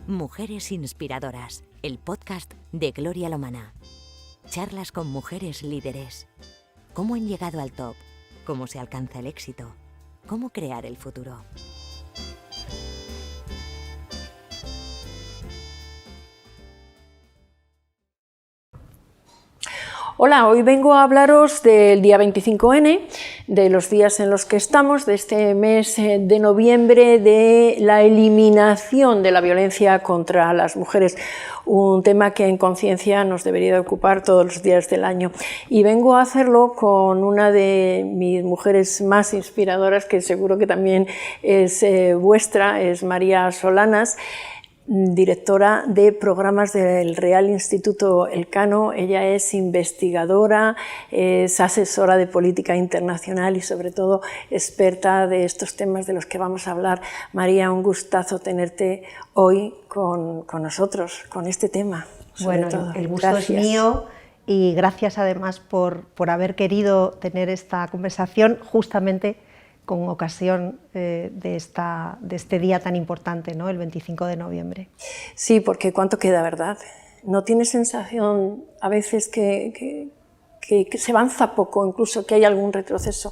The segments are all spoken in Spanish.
Mujeres Inspiradoras, el podcast de Gloria Lomana. Charlas con mujeres líderes. ¿Cómo han llegado al top? ¿Cómo se alcanza el éxito? ¿Cómo crear el futuro? Hola, hoy vengo a hablaros del día 25N, de los días en los que estamos, de este mes de noviembre, de la eliminación de la violencia contra las mujeres, un tema que en Conciencia nos debería de ocupar todos los días del año. Y vengo a hacerlo con una de mis mujeres más inspiradoras, que seguro que también es vuestra, es María Solanas, directora de programas del Real Instituto Elcano. Ella es investigadora, es asesora de política internacional y sobre todo experta de estos temas de los que vamos a hablar. María, un gustazo tenerte hoy con nosotros, con este tema. Bueno, todo. El gusto es mío y gracias además por haber querido tener esta conversación justamente con ocasión de este día tan importante, ¿no? El 25 de noviembre. Sí, porque ¿cuánto queda, verdad? ¿No tienes sensación a veces que se avanza poco, incluso que hay algún retroceso?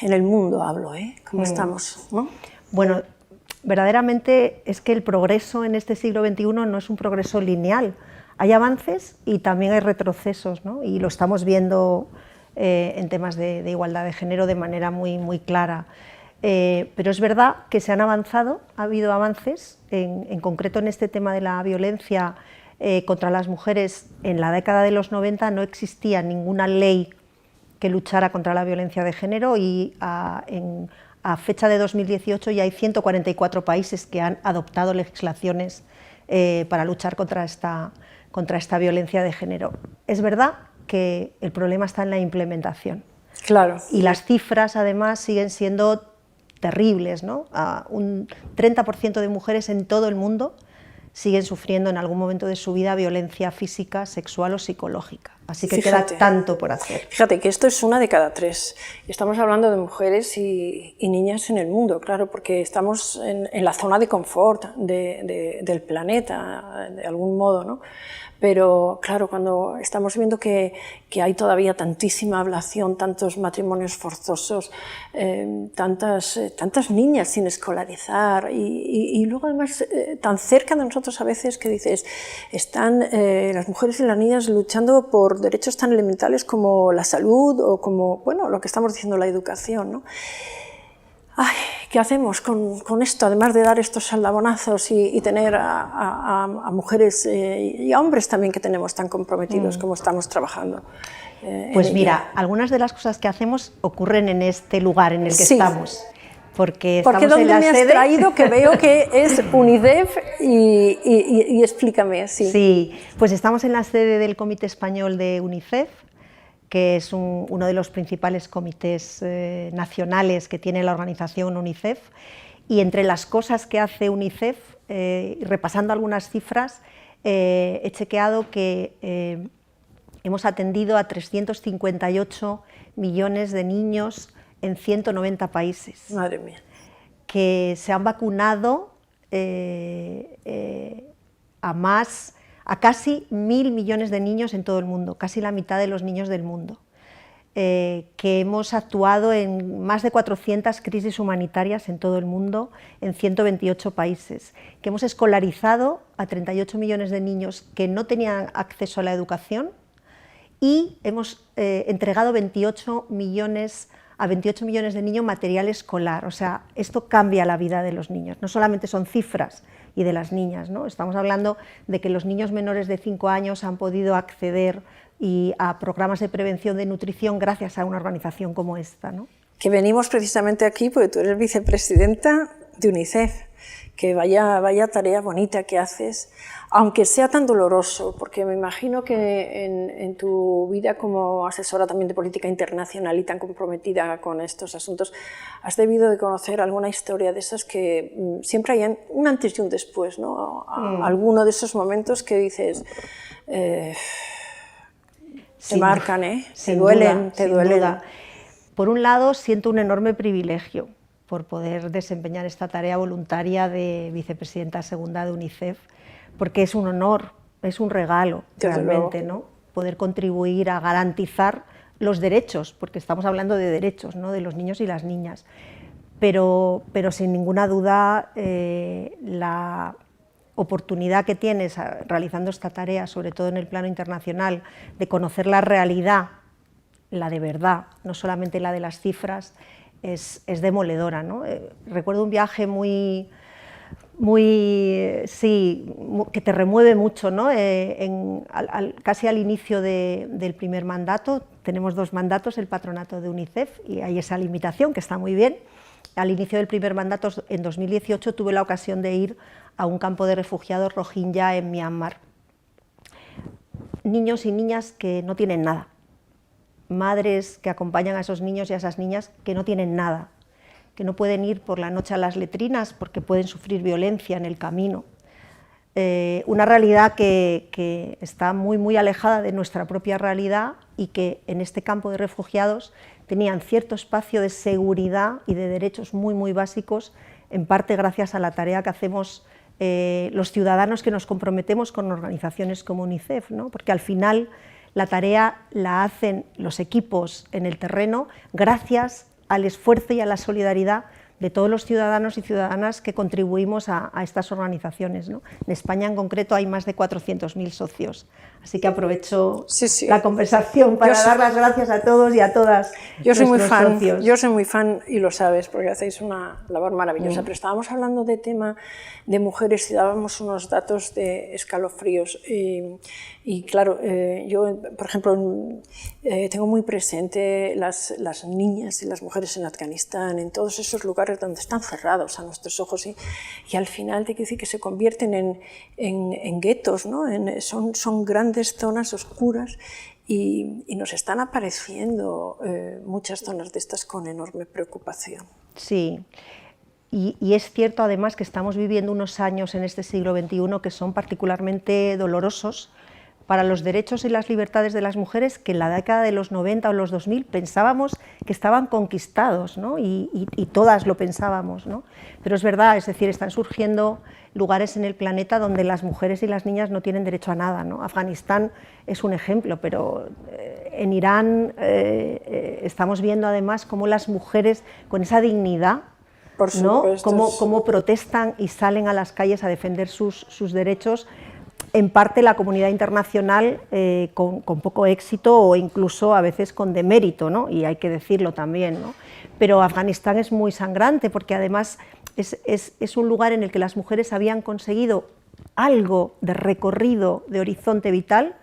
En el mundo hablo, ¿Cómo estamos, ¿no? Bueno, verdaderamente es que el progreso en este siglo XXI no es un progreso lineal. Hay avances y también hay retrocesos, ¿no? Y lo estamos viendo en temas de igualdad de género de manera muy clara. Pero es verdad que se han avanzado, ha habido avances, en concreto en este tema de la violencia contra las mujeres. En la década de los 90 no existía ninguna ley que luchara contra la violencia de género y a fecha de 2018 ya hay 144 países que han adoptado legislaciones para luchar contra esta violencia de género. Es verdad que el problema está en la implementación. Claro. Y las cifras, además, siguen siendo terribles, ¿no? Un 30% de mujeres en todo el mundo siguen sufriendo en algún momento de su vida violencia física, sexual o psicológica. Así que queda tanto por hacer. Fíjate que esto es una de cada tres. Estamos hablando de mujeres y niñas en el mundo, claro, porque estamos en la zona de confort del planeta, de algún modo, ¿no? Pero claro, cuando estamos viendo que hay todavía tantísima ablación, tantos matrimonios forzosos, tantas niñas sin escolarizar y luego además tan cerca de nosotros a veces que dices, están las mujeres y las niñas luchando por derechos tan elementales como la salud o como, bueno, lo que estamos diciendo, la educación, ¿no? Ay, ¿qué hacemos con esto? Además de dar estos saldabonazos y tener a mujeres y a hombres también que tenemos tan comprometidos como estamos trabajando. Pues mira, algunas de las cosas que hacemos ocurren en este lugar en el que estamos. Porque ¿dónde en la me sede? Has traído que veo que es UNICEF y explícame. Sí, pues estamos en la sede del Comité Español de UNICEF, que es uno de los principales comités nacionales que tiene la organización UNICEF, y entre las cosas que hace UNICEF, repasando algunas cifras, he chequeado que hemos atendido a 358 millones de niños en 190 países. Madre mía. Que se han vacunado a casi 1.000 millones de niños en todo el mundo, casi la mitad de los niños del mundo, que hemos actuado en más de 400 crisis humanitarias en todo el mundo, en 128 países, que hemos escolarizado a 38 millones de niños que no tenían acceso a la educación y hemos entregado a 28 millones de niños material escolar. O sea, esto cambia la vida de los niños, no solamente son cifras y de las niñas, ¿no? Estamos hablando de que los niños menores de 5 años han podido acceder a programas de prevención de nutrición gracias a una organización como esta, ¿no? Que venimos precisamente aquí porque tú eres vicepresidenta de UNICEF, que vaya tarea bonita que haces, aunque sea tan doloroso, porque me imagino que en tu vida como asesora también de política internacional y tan comprometida con estos asuntos, has debido de conocer alguna historia de esas que siempre hay un antes y un después, ¿no? Alguno de esos momentos que dices, te marcan, te duelen. Duda. Por un lado, siento un enorme privilegio, por poder desempeñar esta tarea voluntaria de vicepresidenta segunda de UNICEF, porque es un honor, es un regalo realmente, ¿no? Poder contribuir a garantizar los derechos, porque estamos hablando de derechos, ¿no? De los niños y las niñas, pero sin ninguna duda la oportunidad que tienes realizando esta tarea, sobre todo en el plano internacional, de conocer la realidad, la de verdad, no solamente la de las cifras, es demoledora, ¿no? Recuerdo un viaje que te remueve mucho, ¿no? Casi al inicio del primer mandato, tenemos 2 mandatos, el patronato de UNICEF, y hay esa limitación que está muy bien. Al inicio del primer mandato, en 2018, tuve la ocasión de ir a un campo de refugiados rohingya en Myanmar. Niños y niñas que no tienen nada, madres que acompañan a esos niños y a esas niñas que no tienen nada, que no pueden ir por la noche a las letrinas porque pueden sufrir violencia en el camino. Una realidad que está muy alejada de nuestra propia realidad y que en este campo de refugiados tenían cierto espacio de seguridad y de derechos muy básicos, en parte gracias a la tarea que hacemos los ciudadanos que nos comprometemos con organizaciones como UNICEF, ¿no? Porque al final la tarea la hacen los equipos en el terreno gracias al esfuerzo y a la solidaridad de todos los ciudadanos y ciudadanas que contribuimos a estas organizaciones, ¿no? En España en concreto hay más de 400.000 socios, así que aprovecho la conversación para dar las gracias a todos y a todas. Yo soy muy fan y lo sabes, porque hacéis una labor maravillosa, pero estábamos hablando de tema de mujeres y dábamos unos datos de escalofríos y claro, yo por ejemplo tengo muy presente las niñas y las mujeres en Afganistán, en todos esos lugares donde están cerrados a nuestros ojos y al final te quiero decir que se convierten en guetos, ¿no? Son grandes zonas oscuras y nos están apareciendo muchas zonas de estas con enorme preocupación. Sí, y es cierto además que estamos viviendo unos años en este siglo XXI que son particularmente dolorosos para los derechos y las libertades de las mujeres, que en la década de los 90 o los 2000 pensábamos que estaban conquistados, ¿no? y todas lo pensábamos, ¿no? Pero es verdad, es decir, están surgiendo lugares en el planeta donde las mujeres y las niñas no tienen derecho a nada, ¿no? Afganistán es un ejemplo, pero en Irán estamos viendo además cómo las mujeres con esa dignidad, ¿no? Cómo protestan y salen a las calles a defender sus derechos, en parte la comunidad internacional con poco éxito o incluso a veces con demérito, ¿no? Y hay que decirlo también, ¿no? Pero Afganistán es muy sangrante porque además es un lugar en el que las mujeres habían conseguido algo de recorrido, de horizonte vital,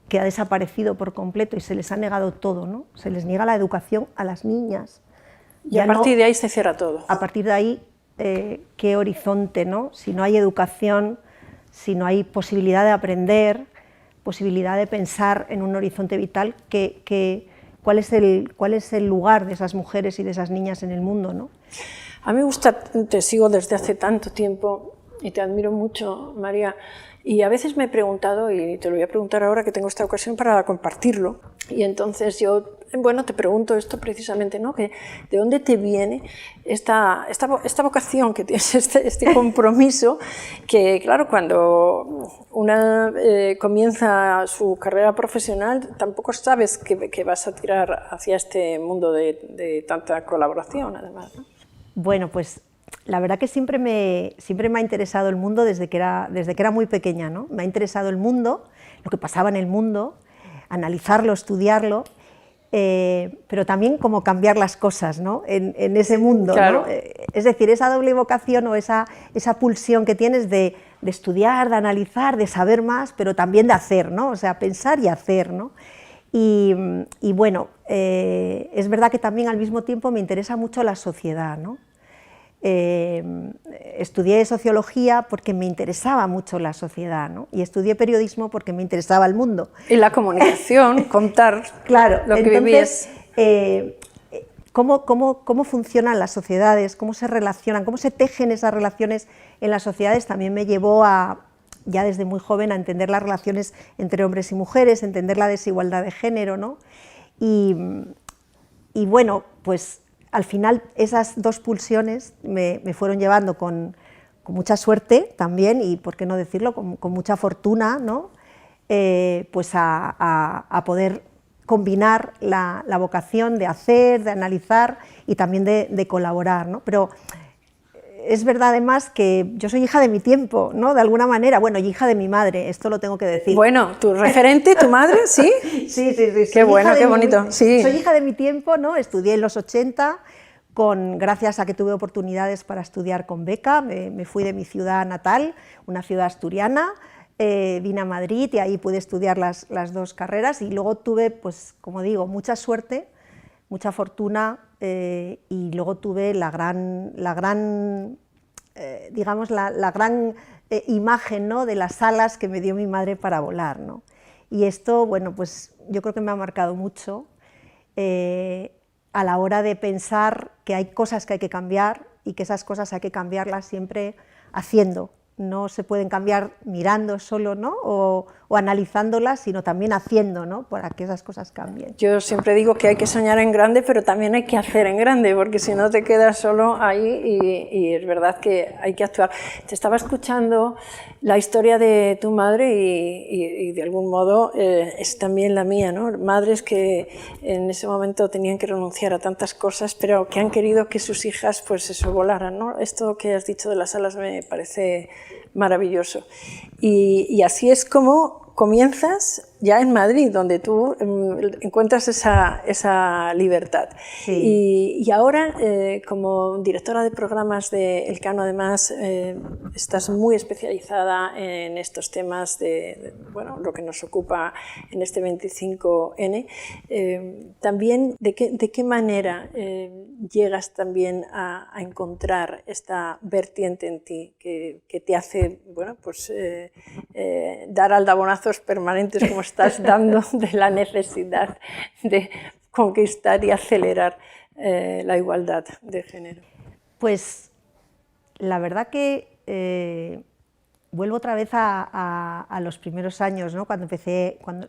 que ha desaparecido por completo y se les ha negado todo, ¿no? Se les niega la educación a las niñas. Y a partir de ahí se cierra todo. A partir de ahí, ¿qué horizonte, ¿no? Si no hay educación, si no hay posibilidad de aprender, posibilidad de pensar en un horizonte vital, ¿cuál es el lugar de esas mujeres y de esas niñas en el mundo, ¿no? A mí me gusta, te sigo desde hace tanto tiempo y te admiro mucho, María, y a veces me he preguntado, y te lo voy a preguntar ahora que tengo esta ocasión para compartirlo, y entonces yo, bueno, te pregunto esto precisamente, ¿no? ¿De dónde te viene esta vocación que tienes, este compromiso, que claro, cuando una comienza su carrera profesional, tampoco sabes que vas a tirar hacia este mundo de tanta colaboración, además, ¿no? Bueno, pues la verdad que siempre me ha interesado el mundo desde que era muy pequeña, ¿no? Me ha interesado el mundo, lo que pasaba en el mundo, analizarlo, estudiarlo, pero también cómo cambiar las cosas, ¿no? en ese mundo, claro, ¿no? Es decir, esa doble vocación o esa pulsión que tienes de estudiar, de analizar, de saber más, pero también de hacer, ¿no? O sea, pensar y hacer, ¿no? Y bueno, es verdad que también al mismo tiempo me interesa mucho la sociedad, ¿no? Estudié sociología porque me interesaba mucho la sociedad, ¿no? Y estudié periodismo porque me interesaba el mundo. Y la comunicación, contar claro, lo que entonces, vivías. Cómo funcionan las sociedades, cómo se relacionan, cómo se tejen esas relaciones en las sociedades, también me llevó ya desde muy joven a entender las relaciones entre hombres y mujeres, entender la desigualdad de género, ¿no? Y bueno, pues al final esas dos pulsiones me fueron llevando con mucha suerte también, y por qué no decirlo, con mucha fortuna, ¿no? Pues a poder combinar la vocación de hacer, de analizar y también de colaborar, ¿no? Pero es verdad además que yo soy hija de mi tiempo, ¿no? De alguna manera, bueno, y hija de mi madre, esto lo tengo que decir. Bueno, ¿tu referente, tu madre, sí? Sí. Qué bueno, qué bonito. Sí. Soy hija de mi tiempo, ¿no? Estudié en los 80, gracias a que tuve oportunidades para estudiar con beca, me fui de mi ciudad natal, una ciudad asturiana, vine a Madrid y ahí pude estudiar las dos carreras, y luego tuve, pues como digo, mucha suerte, mucha fortuna, y luego tuve la gran imagen, ¿no? De las alas que me dio mi madre para volar, ¿no? Y esto, bueno, pues yo creo que me ha marcado mucho a la hora de pensar que hay cosas que hay que cambiar y que esas cosas hay que cambiarlas siempre haciendo. No se pueden cambiar mirando solo, ¿no? o analizándolas, sino también haciendo, ¿no? Para que esas cosas cambien. Yo siempre digo que hay que soñar en grande, pero también hay que hacer en grande, porque si no te quedas solo ahí, y es verdad que hay que actuar. Te estaba escuchando la historia de tu madre y de algún modo es también la mía, ¿no? Madres que en ese momento tenían que renunciar a tantas cosas, pero que han querido que sus hijas pues eso, volaran, ¿no? Esto que has dicho de las alas me parece maravilloso. Y así es como comienzas ya en Madrid, donde tú encuentras esa libertad. Sí. Y ahora, como directora de programas de Elcano, además, estás muy especializada en estos temas de bueno, lo que nos ocupa en este 25N. También, ¿de qué manera llegas también a encontrar esta vertiente en ti que te hace, bueno, pues, dar aldabonazos permanentes como estás dando de la necesidad de conquistar y acelerar la igualdad de género? Pues la verdad que vuelvo otra vez a los primeros años, ¿no? Cuando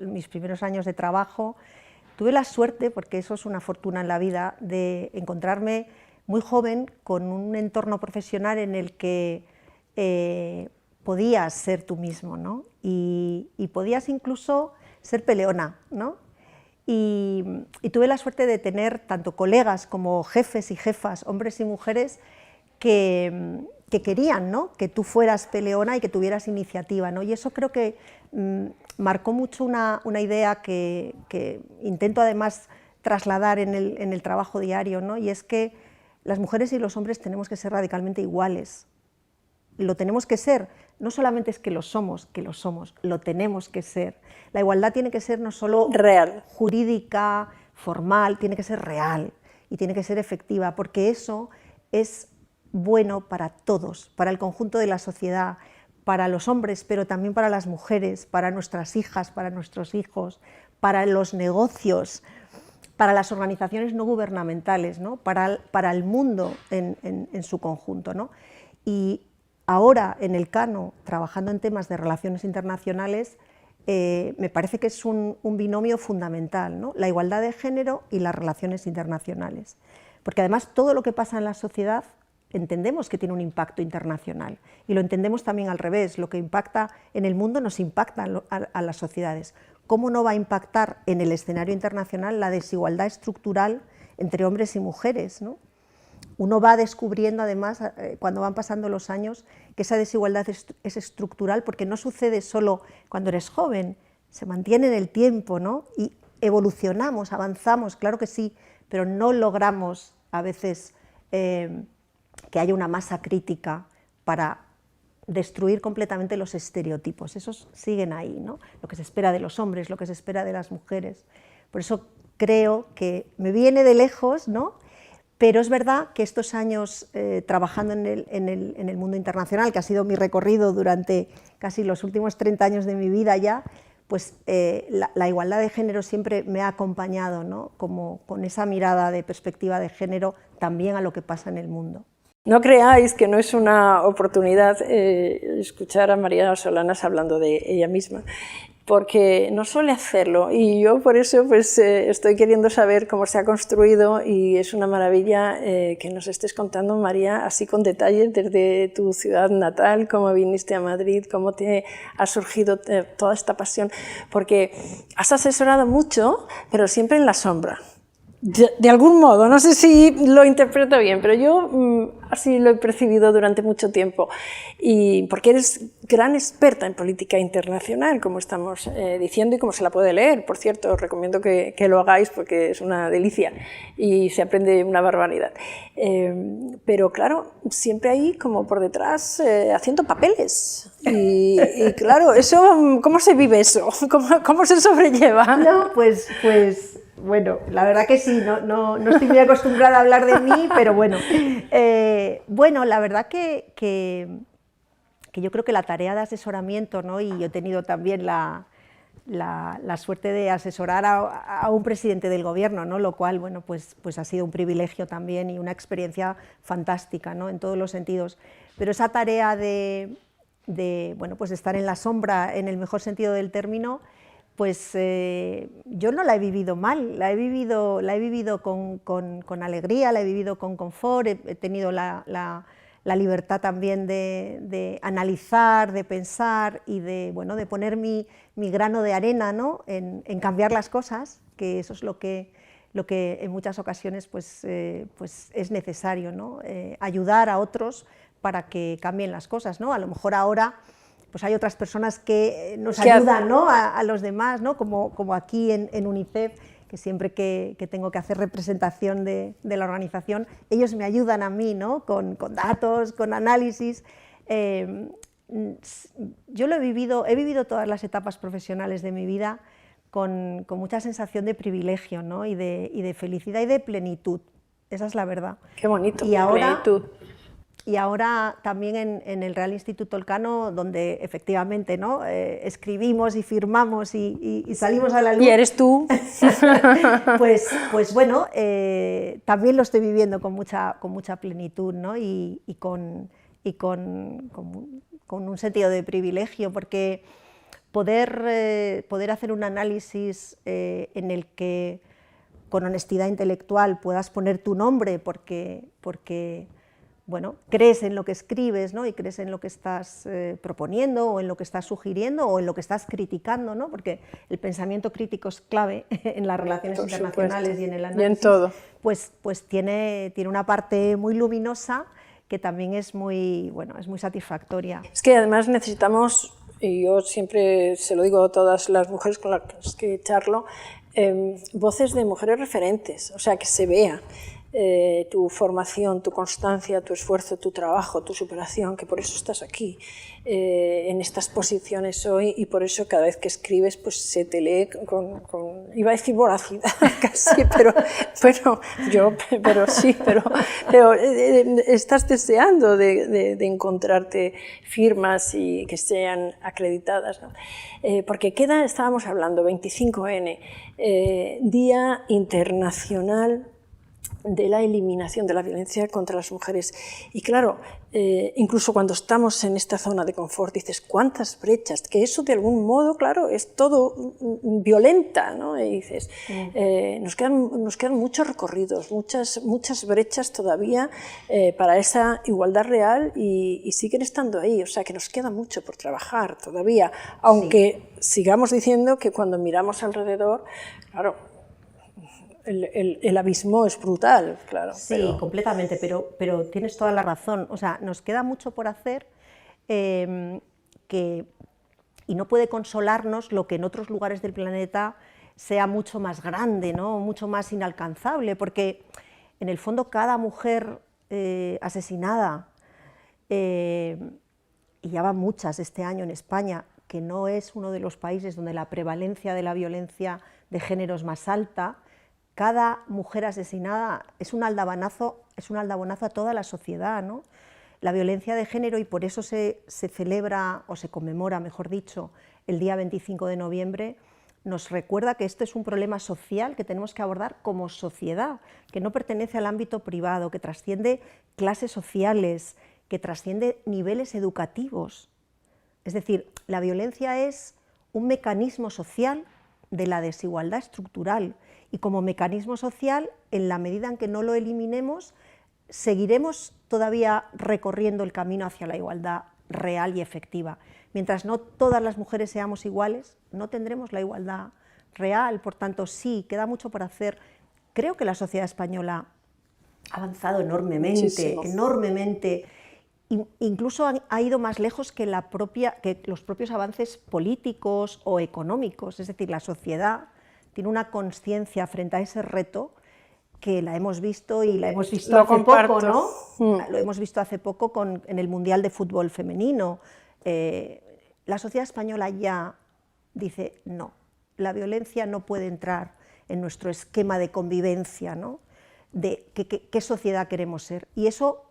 mis primeros años de trabajo, tuve la suerte, porque eso es una fortuna en la vida, de encontrarme muy joven con un entorno profesional en el que podías ser tú mismo, ¿no? Y podías incluso ser peleona, ¿no? Y tuve la suerte de tener tanto colegas como jefes y jefas, hombres y mujeres, que querían, ¿no? Que tú fueras peleona y que tuvieras iniciativa, ¿no? Y eso creo que marcó mucho una idea que intento además trasladar en el trabajo diario, ¿no? Y es que las mujeres y los hombres tenemos que ser radicalmente iguales. Lo tenemos que ser, no solamente es que lo somos, lo tenemos que ser. La igualdad tiene que ser no solo real, jurídica, formal, tiene que ser real y tiene que ser efectiva, porque eso es bueno para todos, para el conjunto de la sociedad, para los hombres, pero también para las mujeres, para nuestras hijas, para nuestros hijos, para los negocios, para las organizaciones no gubernamentales, ¿no? para el mundo en su conjunto, ¿no? Y ahora en Elcano, trabajando en temas de relaciones internacionales, me parece que es un binomio fundamental, ¿no? La igualdad de género y las relaciones internacionales. Porque además todo lo que pasa en la sociedad entendemos que tiene un impacto internacional, y lo entendemos también al revés, lo que impacta en el mundo nos impacta a las sociedades. ¿Cómo no va a impactar en el escenario internacional la desigualdad estructural entre hombres y mujeres, ¿no? Uno va descubriendo además, cuando van pasando los años, que esa desigualdad es estructural, porque no sucede solo cuando eres joven, se mantiene en el tiempo, ¿no? Y evolucionamos, avanzamos, claro que sí, pero no logramos a veces que haya una masa crítica para destruir completamente los estereotipos. Esos siguen ahí, ¿no? Lo que se espera de los hombres, lo que se espera de las mujeres. Por eso creo que me viene de lejos, ¿no? Pero es verdad que estos años trabajando en el mundo internacional, que ha sido mi recorrido durante casi los últimos 30 años de mi vida ya, pues la igualdad de género siempre me ha acompañado, ¿no? Como con esa mirada de perspectiva de género también a lo que pasa en el mundo. No creáis que no es una oportunidad escuchar a María Solanas hablando de ella misma. porque no suele hacerlo, y yo por eso pues, estoy queriendo saber cómo se ha construido, y es una maravilla que nos estés contando, María, así con detalles desde tu ciudad natal, cómo viniste a Madrid, cómo te ha surgido toda esta pasión, porque has asesorado mucho, pero siempre en la sombra. De algún modo, no sé si lo interpreto bien, pero yo así lo he percibido durante mucho tiempo, y porque eres gran experta en política internacional, como estamos diciendo, y como se la puede leer. Por cierto, os recomiendo que lo hagáis porque es una delicia y se aprende una barbaridad. Pero claro, siempre ahí como por detrás haciendo papeles, y claro, eso, ¿cómo se vive eso? ¿Cómo se sobrelleva? No, pues bueno, la verdad que sí, no estoy muy acostumbrada a hablar de mí, pero bueno. Bueno, la verdad que yo creo que la tarea de asesoramiento, ¿no? Y yo he tenido también la suerte de asesorar a un presidente del gobierno, ¿no? Lo cual, bueno, pues ha sido un privilegio también y una experiencia fantástica, ¿no? En todos los sentidos. Pero esa tarea de bueno, pues estar en la sombra, en el mejor sentido del término, pues yo no la he vivido mal, la he vivido con alegría, la he vivido con confort, he tenido la libertad también de analizar, de pensar y de poner mi grano de arena, ¿no? en cambiar las cosas, que eso es lo que en muchas ocasiones pues es necesario, ¿no? Ayudar a otros para que cambien las cosas, ¿no? A lo mejor ahora pues hay otras personas que nos ayudan, ¿no? a los demás, ¿no? Como aquí en UNICEF, que siempre que tengo que hacer representación de la organización, ellos me ayudan a mí, ¿no? Con datos, con análisis. Yo he vivido todas las etapas profesionales de mi vida con mucha sensación de privilegio, ¿no? y de felicidad y de plenitud, esa es la verdad. Qué bonito, plenitud. Y ahora también en el Real Instituto Elcano, donde efectivamente, ¿no? Escribimos y firmamos y salimos a la luz. ¿Y eres tú? pues bueno, también lo estoy viviendo con mucha plenitud, ¿no? y con un sentido de privilegio, porque poder hacer un análisis en el que con honestidad intelectual puedas poner tu nombre porque bueno, crees en lo que escribes, ¿no? Y crees en lo que estás proponiendo o en lo que estás sugiriendo o en lo que estás criticando, ¿no? Porque el pensamiento crítico es clave en las relaciones internacionales y en el análisis. Y en todo. Pues tiene una parte muy luminosa que también es muy satisfactoria. Es que además necesitamos, y yo siempre se lo digo a todas las mujeres con las que charlo, voces de mujeres referentes, o sea, que se vea tu formación, tu constancia, tu esfuerzo, tu trabajo, tu superación, que por eso estás aquí, en estas posiciones hoy, y por eso cada vez que escribes pues se te lee iba a decir voracidad casi, pero estás deseando de encontrarte firmas y que sean acreditadas, ¿no? Porque estábamos hablando, 25N, Día Internacional de la eliminación de la violencia contra las mujeres. Y claro, incluso cuando estamos en esta zona de confort, dices, ¿cuántas brechas? Que eso de algún modo, claro, es todo violenta, ¿no? Y dices, nos quedan muchos recorridos, muchas brechas todavía para esa igualdad real y siguen estando ahí, o sea que nos queda mucho por trabajar todavía, aunque sigamos diciendo que cuando miramos alrededor, claro, el abismo es brutal, claro. Sí, completamente, pero tienes toda la razón. O sea, nos queda mucho por hacer y no puede consolarnos lo que en otros lugares del planeta sea mucho más grande, ¿no? Mucho más inalcanzable, porque en el fondo cada mujer asesinada, y ya van muchas este año en España, que no es uno de los países donde la prevalencia de la violencia de género es más alta, cada mujer asesinada es un aldabanazo a toda la sociedad, ¿no? La violencia de género, y por eso se celebra, o se conmemora, mejor dicho, el día 25 de noviembre, nos recuerda que este es un problema social que tenemos que abordar como sociedad, que no pertenece al ámbito privado, que trasciende clases sociales, que trasciende niveles educativos. Es decir, la violencia es un mecanismo social de la desigualdad estructural, y como mecanismo social, en la medida en que no lo eliminemos, seguiremos todavía recorriendo el camino hacia la igualdad real y efectiva. Mientras no todas las mujeres seamos iguales, no tendremos la igualdad real. Por tanto, sí, queda mucho por hacer. Creo que la sociedad española ha avanzado enormemente, Muchísimo. enormemente. Incluso ha ido más lejos que los propios avances políticos o económicos. Es decir, la sociedad tiene una conciencia frente a ese reto que la hemos visto, y la hemos visto hace poco, ¿no? Lo hemos visto hace poco en el Mundial de Fútbol Femenino. La sociedad española ya dice no, la violencia no puede entrar en nuestro esquema de convivencia, ¿no? De qué sociedad queremos ser. Y eso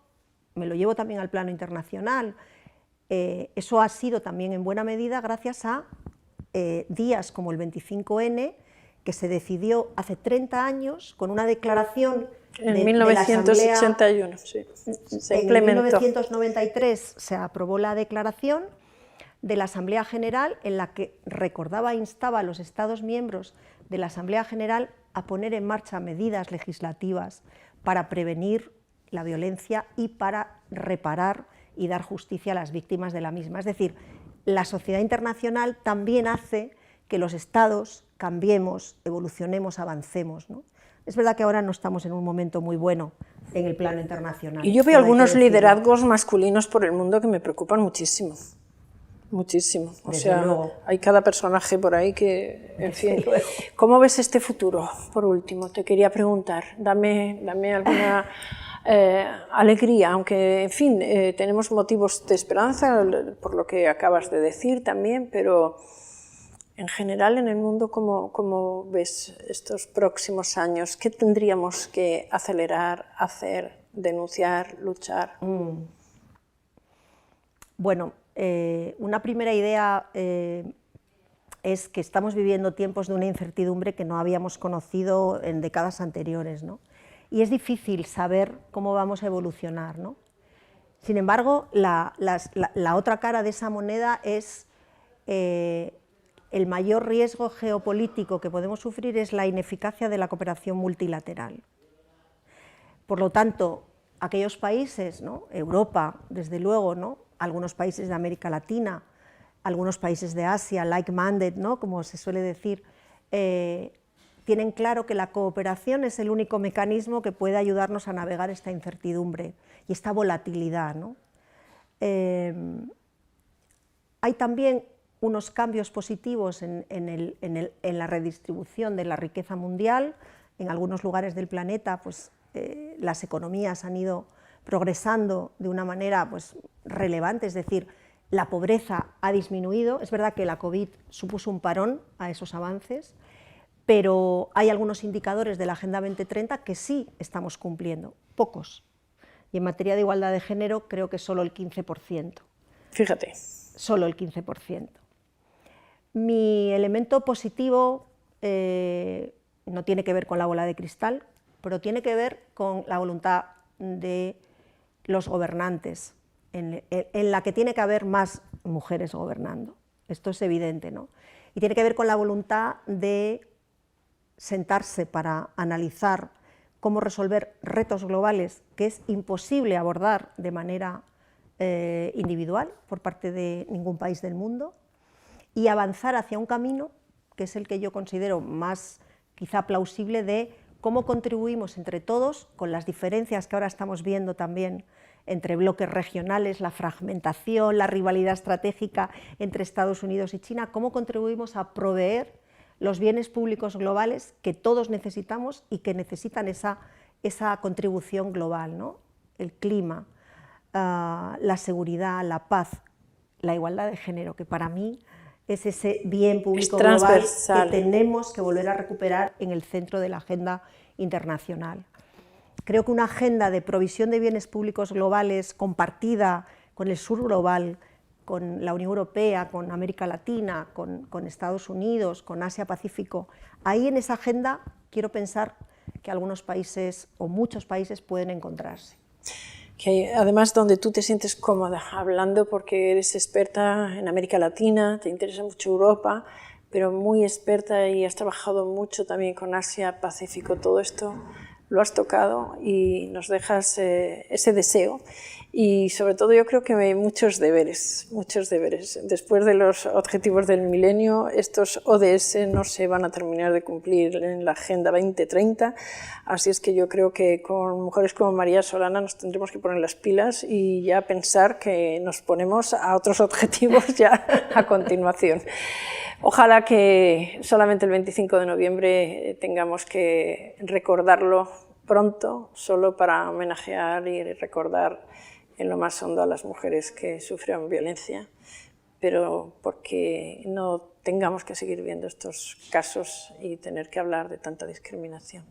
me lo llevo también al plano internacional. Eso ha sido también en buena medida gracias a días como el 25N, que se decidió hace 30 años con una declaración en 1981, sí, se implementó. En 1993 se aprobó la declaración de la Asamblea General, en la que recordaba e instaba a los Estados miembros de la Asamblea General a poner en marcha medidas legislativas para prevenir la violencia y para reparar y dar justicia a las víctimas de la misma. Es decir, la sociedad internacional también hace que los Estados cambiemos, evolucionemos, avancemos, ¿no? Es verdad que ahora no estamos en un momento muy bueno en el plano internacional. Y yo veo algunos liderazgos masculinos por el mundo que me preocupan muchísimo. Muchísimo. O sea, hay cada personaje por ahí que, en fin. ¿Cómo ves este futuro? Por último, te quería preguntar, dame alguna alegría, aunque, en fin, tenemos motivos de esperanza por lo que acabas de decir también, pero en general en el mundo, ¿cómo ves estos próximos años? ¿Qué tendríamos que acelerar, hacer, denunciar, luchar? Bueno, una primera idea es que estamos viviendo tiempos de una incertidumbre que no habíamos conocido en décadas anteriores, ¿no? Y es difícil saber cómo vamos a evolucionar, ¿no? Sin embargo, la otra cara de esa moneda es el mayor riesgo geopolítico que podemos sufrir es la ineficacia de la cooperación multilateral. Por lo tanto, aquellos países, ¿no? Europa, desde luego, ¿no? Algunos países de América Latina, algunos países de Asia, like-minded, ¿no? Como se suele decir, tienen claro que la cooperación es el único mecanismo que puede ayudarnos a navegar esta incertidumbre y esta volatilidad, ¿no? Hay también unos cambios positivos en la redistribución de la riqueza mundial. En algunos lugares del planeta, pues, las economías han ido progresando de una manera, pues, relevante, es decir, la pobreza ha disminuido. Es verdad que la COVID supuso un parón a esos avances, pero hay algunos indicadores de la Agenda 2030 que sí estamos cumpliendo, pocos. Y en materia de igualdad de género creo que solo el 15%. Fíjate. Solo el 15%. Mi elemento positivo no tiene que ver con la bola de cristal, pero tiene que ver con la voluntad de los gobernantes, en la que tiene que haber más mujeres gobernando. Esto es evidente, ¿no? Y tiene que ver con la voluntad de sentarse para analizar cómo resolver retos globales que es imposible abordar de manera individual por parte de ningún país del mundo, y avanzar hacia un camino que es el que yo considero más quizá plausible de cómo contribuimos entre todos, con las diferencias que ahora estamos viendo también entre bloques regionales, la fragmentación, la rivalidad estratégica entre Estados Unidos y China, cómo contribuimos a proveer los bienes públicos globales que todos necesitamos y que necesitan esa contribución global, ¿no? El clima, la seguridad, la paz, la igualdad de género, que para mí es ese bien público global que tenemos que volver a recuperar en el centro de la agenda internacional. Creo que una agenda de provisión de bienes públicos globales compartida con el sur global, con la Unión Europea, con América Latina, con Estados Unidos, con Asia-Pacífico, ahí en esa agenda quiero pensar que algunos países o muchos países pueden encontrarse. que además donde tú te sientes cómoda hablando porque eres experta en América Latina, te interesa mucho Europa, pero muy experta y has trabajado mucho también con Asia, Pacífico, todo esto lo has tocado y nos dejas ese deseo y sobre todo yo creo que hay muchos deberes. Después de los objetivos del milenio, estos ODS no se van a terminar de cumplir en la Agenda 2030, así es que yo creo que con mujeres como María Solana nos tendremos que poner las pilas y ya pensar que nos ponemos a otros objetivos ya a continuación. Ojalá que solamente el 25 de noviembre tengamos que recordarlo pronto, solo para homenajear y recordar en lo más hondo a las mujeres que sufrieron violencia, pero porque no tengamos que seguir viendo estos casos y tener que hablar de tanta discriminación,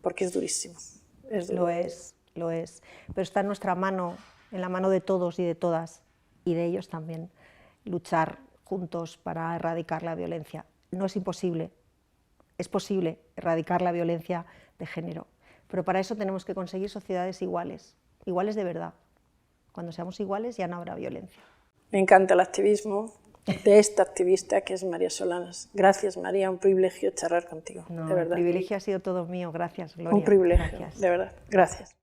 porque es durísimo. Lo es, pero está en nuestra mano, en la mano de todos y de todas, y de ellos también, luchar juntos para erradicar la violencia. No es imposible, es posible erradicar la violencia de género, pero para eso tenemos que conseguir sociedades iguales, iguales de verdad. Cuando seamos iguales ya no habrá violencia. Me encanta el activismo de esta activista que es María Solanas. Gracias, María, un privilegio charlar contigo, No, de verdad. El privilegio ha sido todo mío, gracias, Gloria. Un privilegio, gracias. de verdad, gracias.